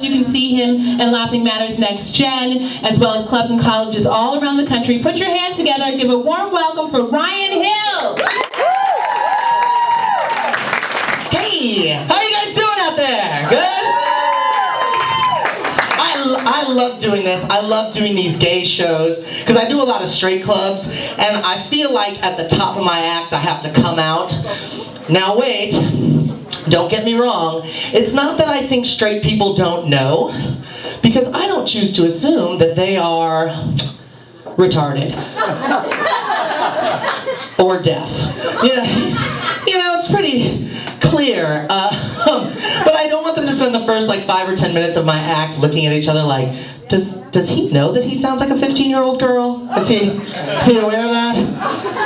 you can see him in Laughing Matters Next Gen, as well as clubs and colleges all around the country. Put your hands together and give a warm welcome for Ryan Hill. Hey, how are you guys doing out there? Good? I love doing this. I love doing these gay shows because I do a lot of straight clubs, and I feel like at the top of my act I have to come out. Now wait, don't get me wrong. It's not that I think straight people don't know, because I don't choose to assume that they are retarded or deaf. It's pretty clear. But I don't want them to spend the first 5 or 10 minutes of my act looking at each other like, does he know that he sounds like a 15-year-old girl? Is he aware of that?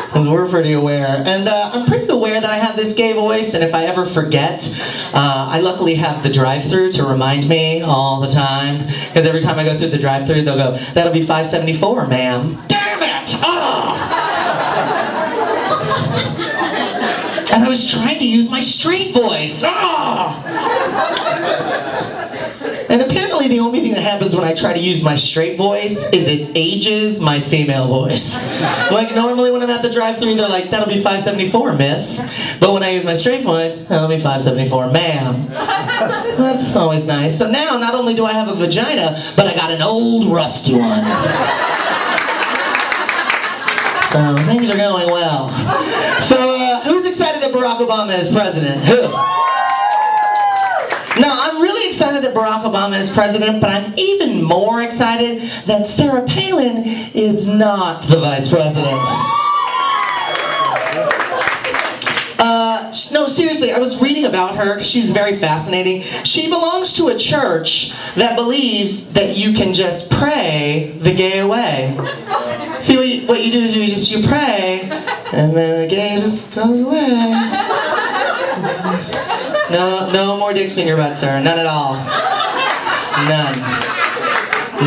Because we're pretty aware. And I'm pretty aware that I have this gay voice, and if I ever forget, I luckily have the drive-thru to remind me all the time. Because every time I go through the drive-thru, they'll go, "That'll be $5.74, ma'am." Damn it! Oh! And I was trying to use my straight voice. Oh! And apparently the only thing that happens when I try to use my straight voice is it ages my female voice. Normally when I'm at the drive-thru, they're like, "That'll be $5.74, miss." But when I use my straight voice, "That'll be $5.74, ma'am." That's always nice. So now, not only do I have a vagina, but I got an old rusty one. So things are going well. So who's excited that Barack Obama is president? Who? Now, I'm really excited that Barack Obama is president, but I'm even more excited that Sarah Palin is not the vice president. No, seriously, I was reading about her because she was very fascinating. She belongs to a church that believes that you can just pray the gay away. See, what you do is you pray, and then the gay just goes away. No more dicks in your butt, sir. None at all. None.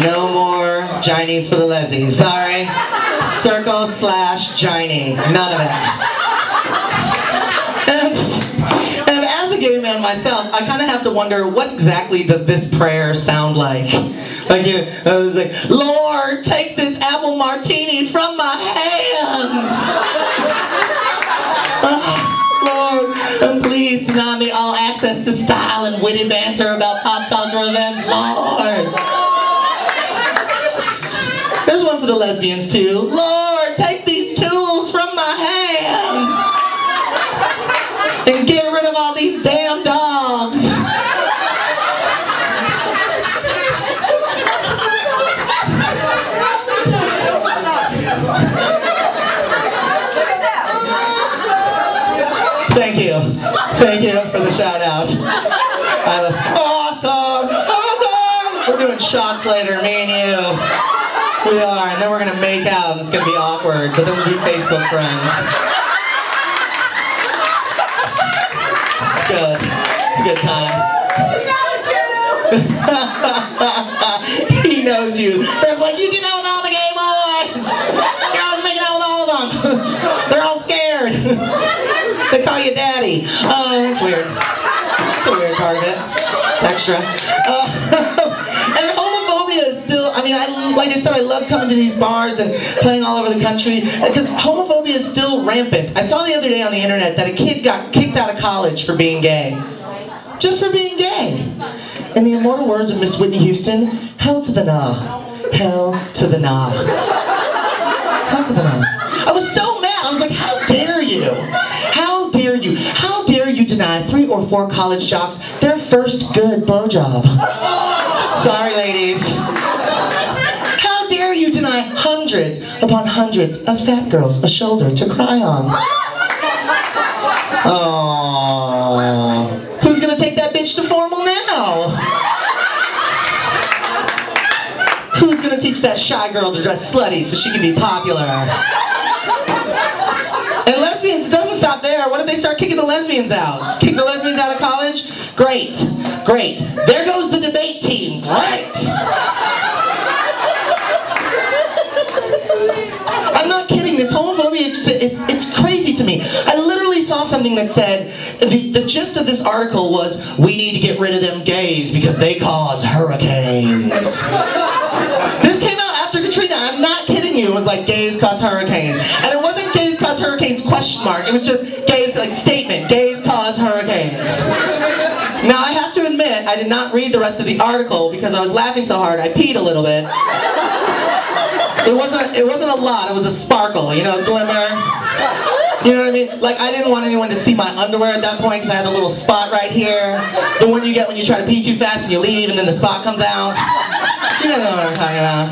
No more ginies for the lesies. Sorry. Circle/giny. None of it. And as a gay man myself, I kind of have to wonder, what exactly does this prayer sound like? It's like, "Lord, take this apple martini from my hands. Lord, and please deny me all access to style and witty banter about pop culture events, Lord." There's one for the lesbians too. "Lord, take these tools from my hands and get rid of all these damn dogs." Thank you for the shout out. Awesome! We're doing shots later, me and you. We are, and then we're gonna make out, and it's gonna be awkward, but then we'll be Facebook friends. It's good. It's a good time. He knows you. Friends like, "You do that with all the gay boys. You're always making out with all of them. They're all scared. They call you daddy." That's weird. It's a weird part of it. It's extra. And homophobia is still, like I said, I love coming to these bars and playing all over the country because homophobia is still rampant. I saw the other day on the internet that a kid got kicked out of college for being gay. Just for being gay. In the immortal words of Miss Whitney Houston, "Hell to the nah. Hell to the nah. Hell to the nah." I was so mad. I was like, how dare you? How dare you? How dare you deny 3 or 4 college jocks their first good blowjob? Sorry, ladies. How dare you deny hundreds upon hundreds of fat girls a shoulder to cry on? Oh, who's gonna take that bitch to formal now? Who's gonna teach that shy girl to dress slutty so she can be popular? And lesbians, it doesn't stop there. What did they start kicking the lesbians out? Kick the lesbians out of college? Great. There goes the debate team. Great. I'm not kidding. This homophobia, it's crazy to me. I literally saw something that said, the gist of this article was, we need to get rid of them gays because they cause hurricanes. This came out after Katrina. I'm not kidding you. It was like, gays cause hurricanes. And it wasn't gays cause hurricanes question mark. It was just gays, like statement, gays cause hurricanes. Now I have to admit, I did not read the rest of the article because I was laughing so hard I peed a little bit. It wasn't a lot, it was a sparkle, you know, glimmer. You know what I mean? Like, I didn't want anyone to see my underwear at that point because I had a little spot right here. The one you get when you try to pee too fast and you leave and then the spot comes out. You guys know what I'm talking about.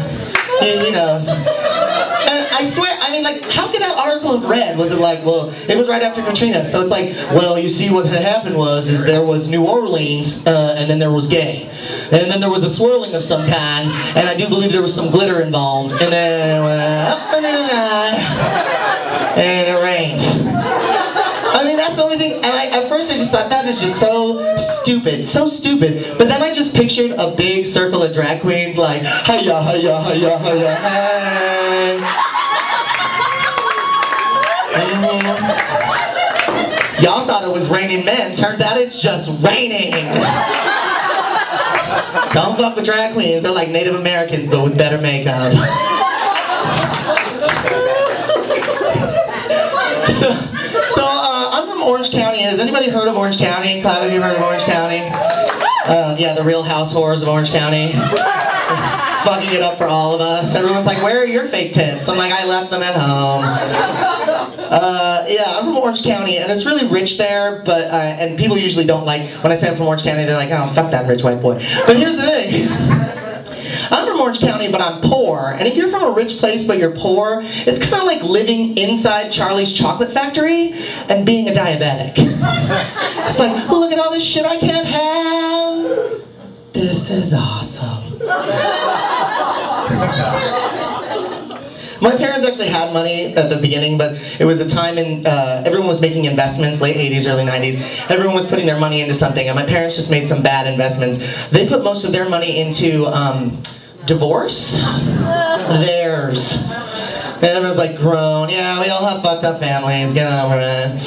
He knows. And I swear, I mean, like, how could that article have read? Was it like, well, it was right after Katrina, so it's like, well, you see what had happened is there was New Orleans, and then there was gay. And then there was a swirling of some kind, and I do believe there was some glitter involved. And then it went up and down, and it rained. I mean, that's the only thing, and at first I just thought, that is just so stupid. But then I just pictured a big circle of drag queens like, hiya, hiya, hiya, hiya, hey. Y'all thought it was raining men, turns out it's just raining. Don't fuck with drag queens, they're like Native Americans but with better makeup. So I'm from Orange County. Has anybody heard of Orange County? Clive, have you heard of Orange County? Yeah, the Real House Whores of Orange County. Fucking it up for all of us. Everyone's like, where are your fake tits? I'm like, I left them at home. Yeah, I'm from Orange County, and it's really rich there, but, and people usually don't like, when I say I'm from Orange County, they're like, oh, fuck that rich white boy. But here's the thing. I'm from Orange County, but I'm poor. And if you're from a rich place but you're poor, it's kind of like living inside Charlie's Chocolate Factory and being a diabetic. It's like, oh, look at all this shit I can't have. This is awesome. My parents actually had money at the beginning, but it was a time in, everyone was making investments, late 80s, early 90s. Everyone was putting their money into something, and my parents just made some bad investments. They put most of their money into divorce. Theirs. And everyone's like, grown. Yeah, we all have fucked up families. Get over it.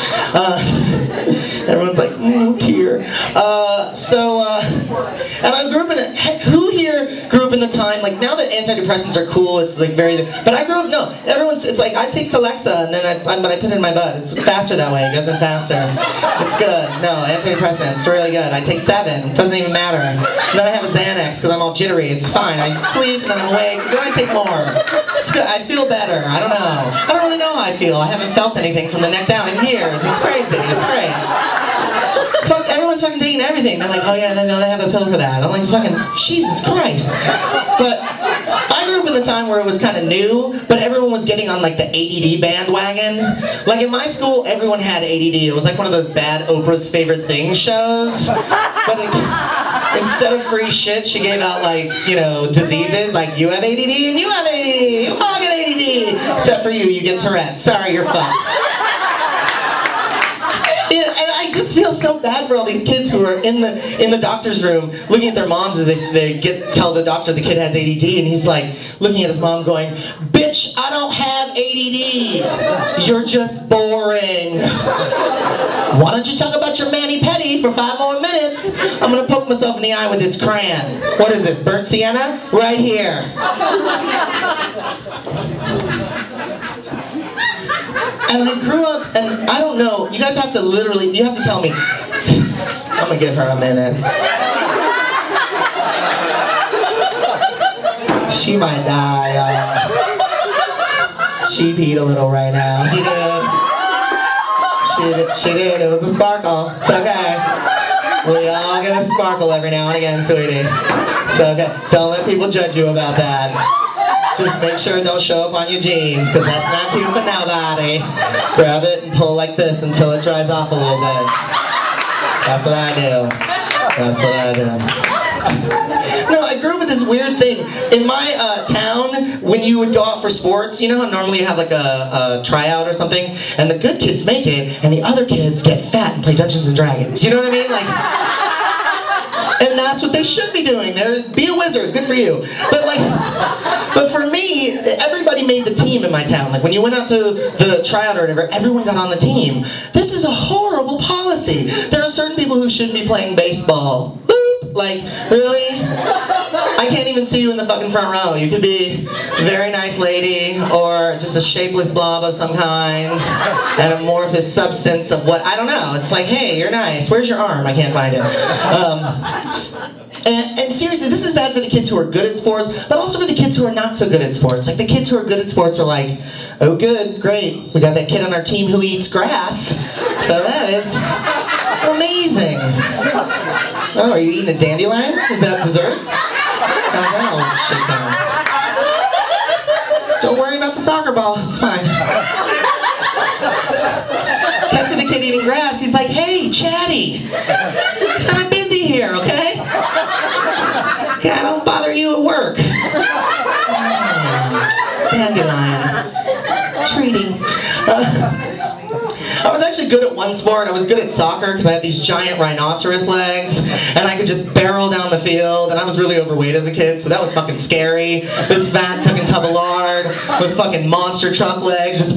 Everyone's like, tear. And I grew up in who here grew up in the time, like now that antidepressants are cool, it's like but I grew up, no, it's like, I take Celexa and then but I put it in my butt. It's faster that way, it goes in faster. It's good. No, antidepressants, it's really good. I take 7, it doesn't even matter. And then I have a Xanax because I'm all jittery, it's fine. I sleep, and then I'm awake, then I take more. It's good, I feel better. I don't know. I don't really know how I feel. I haven't felt anything from the neck down in years. It's crazy. It's great. So everyone's fucking taking everything. They're like, oh yeah, they have a pill for that. I'm like, fucking, Jesus Christ. But I grew up in the time where it was kind of new, but everyone was getting on like the ADD bandwagon. Like in my school, everyone had ADD. It was like one of those bad Oprah's Favorite Things shows. But instead of free shit, she gave out like, you know, diseases. Like, you have ADD and you have ADD. You all get ADD. Except for you get Tourette's. Sorry, you're fucked. And I just feel so bad for all these kids who are in the doctor's room looking at their moms as they tell the doctor the kid has ADD, and he's like looking at his mom going, bitch, I don't have ADD. You're just boring. Why don't you talk about your mani-pedi for 5 more minutes? I'm gonna poke myself in the eye with this crayon. What is this, burnt sienna? Right here. And I grew up, and I don't know, you guys have to literally, you have to tell me. I'm gonna give her a minute. She might die. She peed a little right now. She did. It was a sparkle. It's okay. We all get a sparkle every now and again, sweetie. It's okay. Don't let people judge you about that. Just make sure it don't show up on your jeans, because that's not cute for nobody. Grab it and pull like this until it dries off a little bit. That's what I do. That's what I do. No, I grew up with this weird thing. In my town, when you would go out for sports, you know how normally you have like a tryout or something, and the good kids make it, and the other kids get fat and play Dungeons and Dragons. You know what I mean? Like, And that's what they should be doing. Be a wizard, good for you. But for me, everybody made the team in my town. Like when you went out to the tryout or whatever, everyone got on the team. This is a horrible policy. There are certain people who shouldn't be playing baseball. Boop! Like, really? I can't even see you in the fucking front row. You could be a very nice lady or just a shapeless blob of some kind, an amorphous substance of what, I don't know. It's like, hey, you're nice. Where's your arm? I can't find it. And seriously, this is bad for the kids who are good at sports, but also for the kids who are not so good at sports. Like the kids who are good at sports are like, oh good, great. We got that kid on our team who eats grass. So that is amazing. Oh, are you eating a dandelion? Is that dessert? How's that all shake down? Don't worry about the soccer ball, it's fine. Cut to the kid eating grass, he's like, hey, Chatty, kind of busy here, okay? Yeah, I don't bother you at work. Dandelion. Treating. I was actually good at one sport. I was good at soccer because I had these giant rhinoceros legs and I could just barrel down the field, and I was really overweight as a kid, so that was fucking scary. This fat fucking tub of lard with fucking monster truck legs, just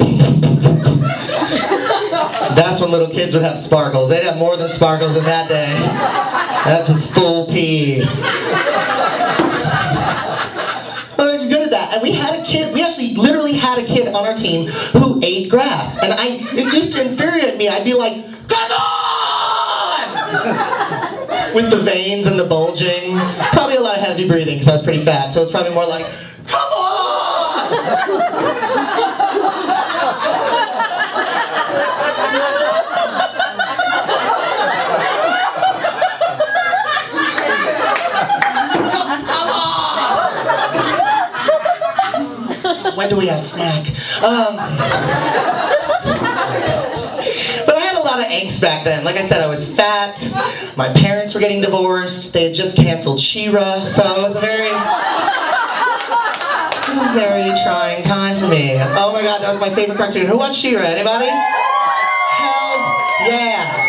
that's when little kids would have sparkles. They'd have more than sparkles in that day. That's just full pee. Good at that. And we had a kid, we actually literally had a kid on our team who ate grass. And it used to infuriate me. I'd be like, come on! With the veins and the bulging. Probably a lot of heavy breathing because I was pretty fat. So it's probably more like, come on! When do we have snack? But I had a lot of angst back then. Like I said, I was fat. My parents were getting divorced. They had just canceled She-Ra, so it was a very trying time for me. Oh my god, that was my favorite cartoon. Who watched She-Ra? Anybody? Hell yeah!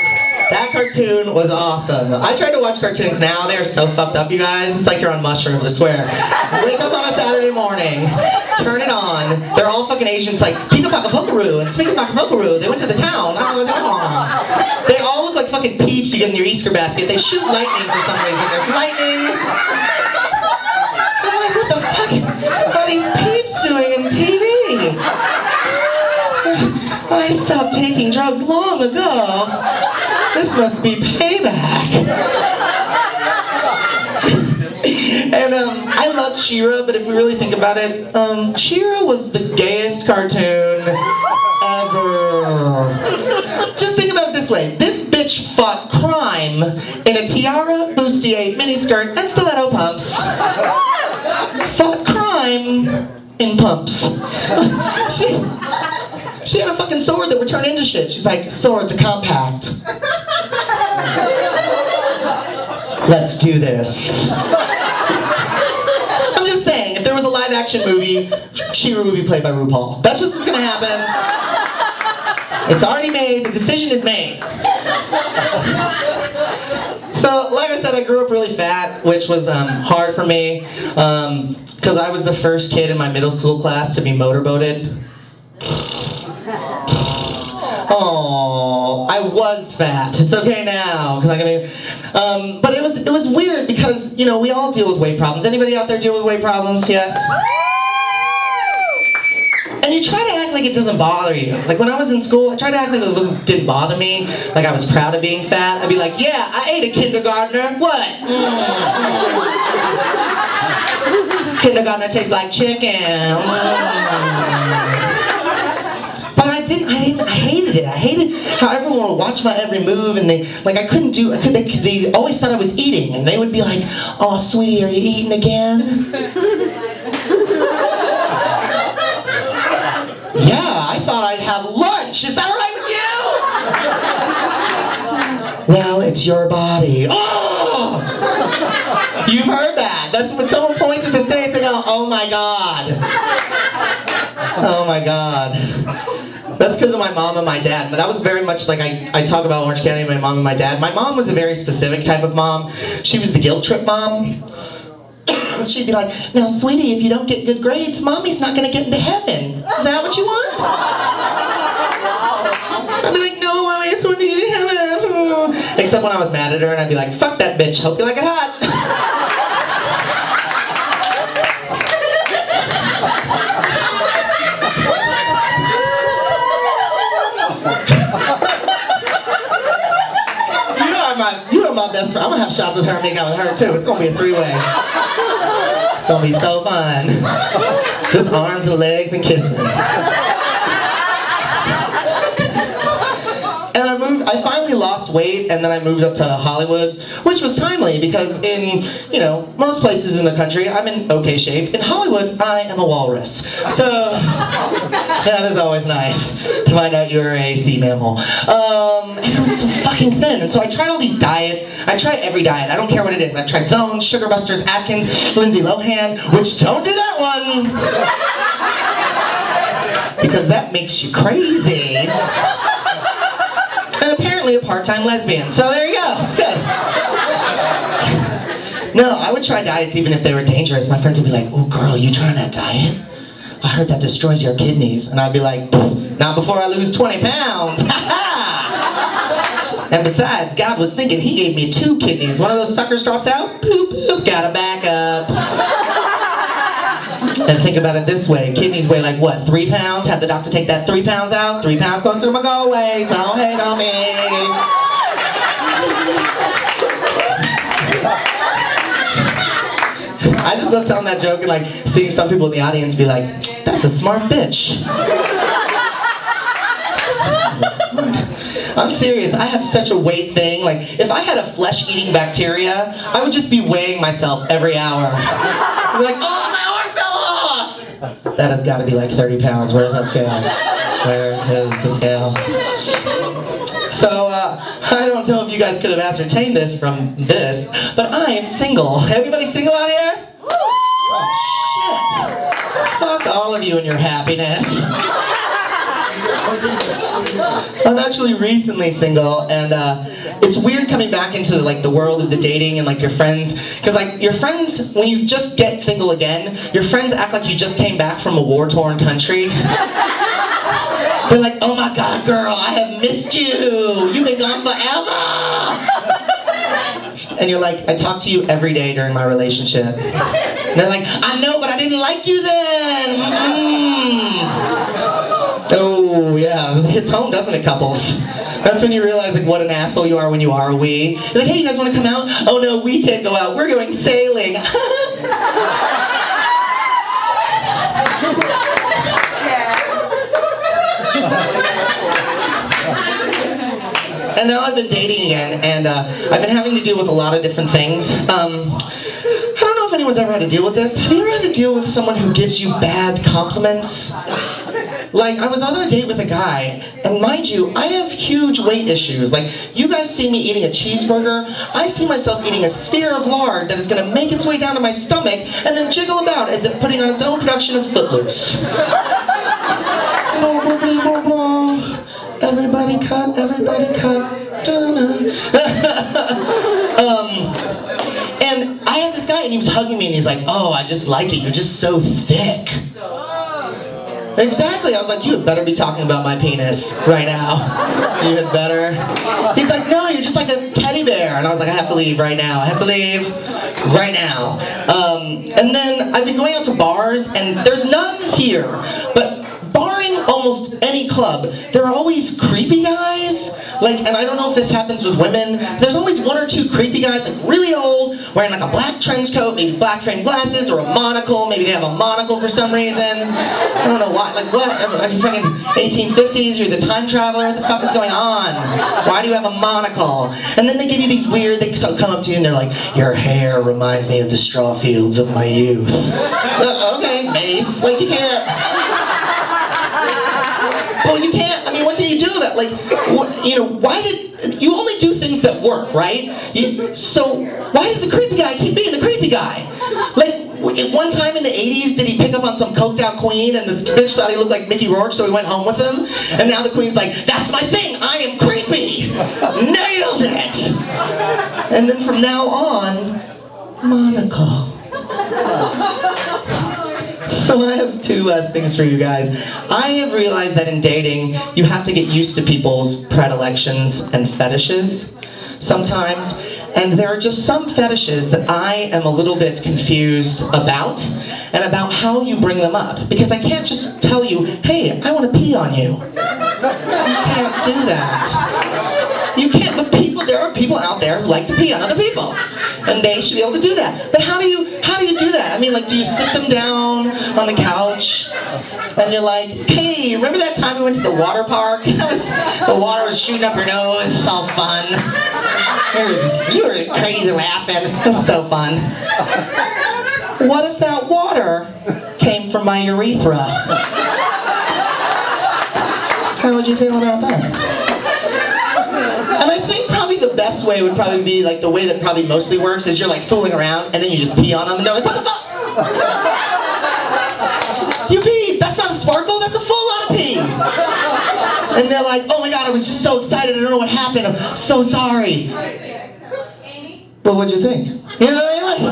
That cartoon was awesome. I tried to watch cartoons now. They are so fucked up, you guys. It's like you're on mushrooms, I swear. Wake up on a Saturday morning, turn it on. They're all fucking Asians like Pika Paka Pokaroo and Speaker Smock Smokaroo. They went to the town. I don't know what's going on. They all look like fucking peeps you get in your Easter basket. They shoot lightning for some reason. There's lightning. I'm like, what the fuck are these peeps doing in TV? I stopped taking drugs long ago. This must be payback. And I loved She-Ra, but if we really think about it, She-Ra was the gayest cartoon ever. Just think about it this way. This bitch fought crime in a tiara, bustier, miniskirt, and stiletto pumps. Fought crime in pumps. She had a fucking sword that would turn into shit. She's like, swords are compact. Let's do this. I'm just saying, if there was a live action movie, She-Ra would be played by RuPaul. That's just what's gonna happen. It's already made, the decision is made. So, like I said, I grew up really fat, which was hard for me, because I was the first kid in my middle school class to be motorboated. Oh, I was fat. It's okay now, because but it was weird because, you know, we all deal with weight problems. Anybody out there deal with weight problems? Yes. And you try to act like it doesn't bother you. Like when I was in school, I tried to act like it didn't bother me. Like I was proud of being fat. I'd be like, yeah, I ate a kindergartner. What? Kindergartner tastes like chicken. But I hated it. I hated how everyone would watch my every move, and they always thought I was eating, and they would be like, oh, sweetie, are you eating again? Yeah, I thought I'd have lunch. Is that all right with you? Well, it's your body. Oh! You've heard that. That's when someone points at the stage and go, oh my God. Oh my God. That's because of my mom and my dad. But that was very much like I talk about Orange County and my mom and my dad. My mom was a very specific type of mom. She was the guilt trip mom. She'd be like, now sweetie, if you don't get good grades, mommy's not gonna get into heaven. Is that what you want? I'd be like, no, mommy, I just want to get into heaven. Except when I was mad at her and I'd be like, fuck that bitch, hope you like it hot. You are my best friend. I'm gonna have shots with her and make out with her too. It's gonna be a three-way. It's gonna be so fun. Just arms and legs and kissing. And I finally lost weight, and then I moved up to Hollywood, which was timely because in, most places in the country, I'm in okay shape. In Hollywood, I am a walrus. So, that is always nice to find out you're a sea mammal. Everyone's so fucking thin, and so I tried all these diets. I try every diet. I don't care what it is. I've tried Zone, Sugar Busters, Atkins, Lindsay Lohan, which don't do that one. Because that makes you crazy. And apparently a part-time lesbian. So there you go. It's good. No, I would try diets even if they were dangerous. My friends would be like, "Oh, girl, you trying that diet? I heard that destroys your kidneys." And I'd be like, "Not before I lose 20 pounds." And besides, God was thinking he gave me 2 kidneys. One of those suckers drops out, boop, boop, gotta back up. And think about it this way, kidneys weigh like what, 3 pounds? Have the doctor take that 3 pounds out? 3 pounds closer to my goal weight, don't hate on me. I just love telling that joke and like seeing some people in the audience be like, that's a smart bitch. I'm serious, I have such a weight thing. Like, if I had a flesh-eating bacteria, I would just be weighing myself every hour. I'd be like, oh, my arm fell off! That has got to be like 30 pounds. Where's that scale? Where is the scale? So, I don't know if you guys could have ascertained this from this, but I am single. Anybody single out here? Oh, shit. Fuck all of you and your happiness. I'm actually recently single, and it's weird coming back into like the world of the dating and like your friends, because like your friends, when you just get single again, your friends act like you just came back from a war-torn country. They're like, oh my God, girl, I have missed you. You've been gone forever. And you're like, I talk to you every day during my relationship. And they're like, I know, but I didn't like you then. Oh, yeah, it hits home, doesn't it, couples? That's when you realize like what an asshole you are when you are a we. You're like, hey, you guys want to come out? Oh no, we can't go out. We're going sailing. And now I've been dating again, and I've been having to deal with a lot of different things. I don't know if anyone's ever had to deal with this. Have you ever had to deal with someone who gives you bad compliments? Like, I was on a date with a guy, and mind you, I have huge weight issues. Like, you guys see me eating a cheeseburger, I see myself eating a sphere of lard that is going to make its way down to my stomach and then jiggle about as if putting on its own production of Footloose. Everybody cut, everybody cut. And I had this guy, and he was hugging me, and he's like, oh, I just like it, you're just so thick. Exactly, I was like, you had better be talking about my penis right now. You had better. He's like, no, you're just like a teddy bear. And I was like, I have to leave right now. I have to leave right now. And then I've been going out to bars, and there's none here, but barring almost any club, there are always creepy guys. Like, and I don't know if this happens with women, there's always 1 or 2 creepy guys, like really old, wearing like a black trench coat, maybe black framed glasses, or a monocle. Maybe they have a monocle for some reason. I don't know why. Like, what? Are you fucking 1850s? You're the time traveler? What the fuck is going on? Why do you have a monocle? And then they give you these weird, they come up to you and they're like, your hair reminds me of the straw fields of my youth. Okay, Mace. Like, you can't. Well, you can't, I mean, what can you do about it? Like, why did, you only do things that work, right? So, why does the creepy guy keep being the creepy guy? Like, At one time in the 80s, did he pick up on some coked out queen and the bitch thought he looked like Mickey Rourke, so he went home with him? And now the queen's like, that's my thing, I am creepy! Nailed it! And then from now on, Monica. So I have two last things for you guys. I have realized that in dating, you have to get used to people's predilections and fetishes sometimes. And there are just some fetishes that I am a little bit confused about, and about how you bring them up. Because I can't just tell you, hey, I want to pee on you. You can't do that. You can't, but there are people out there who like to pee on other people. And they should be able to do that. But how do you do that? I mean, like, do you sit them down on the couch and you're like, hey, remember that time we went to the water park? The water was shooting up your nose, it's all fun. You were crazy laughing, it was so fun. What if that water came from my urethra? How would you feel about that? And I think probably the best way would probably be, like, the way that probably mostly works is you're like fooling around and then you just pee on them and they're like, what the fuck? You peed! That's not a sparkle, that's a full lot of pee! And they're like, oh my god, I was just so excited, I don't know what happened, I'm so sorry. Well, what'd you think? You know what I mean?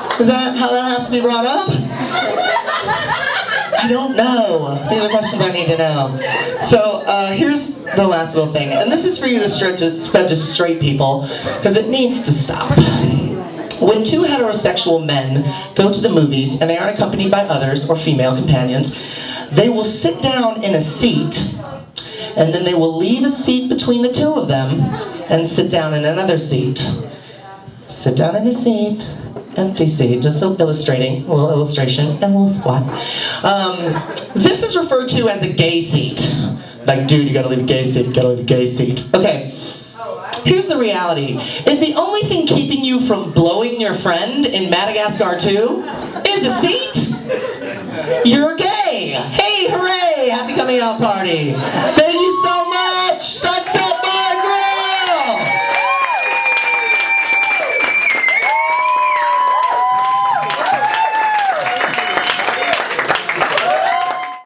Like, is that how that has to be brought up? I don't know. These are questions I need to know. So here's the last little thing, and this is for you to spread to straight people, because it needs to stop. When two heterosexual men go to the movies and they aren't accompanied by others or female companions, they will sit down in a seat, and then they will leave a seat between the two of them and sit down in another seat. Sit down in a seat. Empty seat, just illustrating, a little illustration, and a little squat. This is referred to as a gay seat. Like, dude, you gotta leave a gay seat, you gotta leave a gay seat. Okay, here's the reality. If the only thing keeping you from blowing your friend in Madagascar 2 is a seat, you're gay. Hey, hooray, happy coming out party. Thank you so much, Sunset.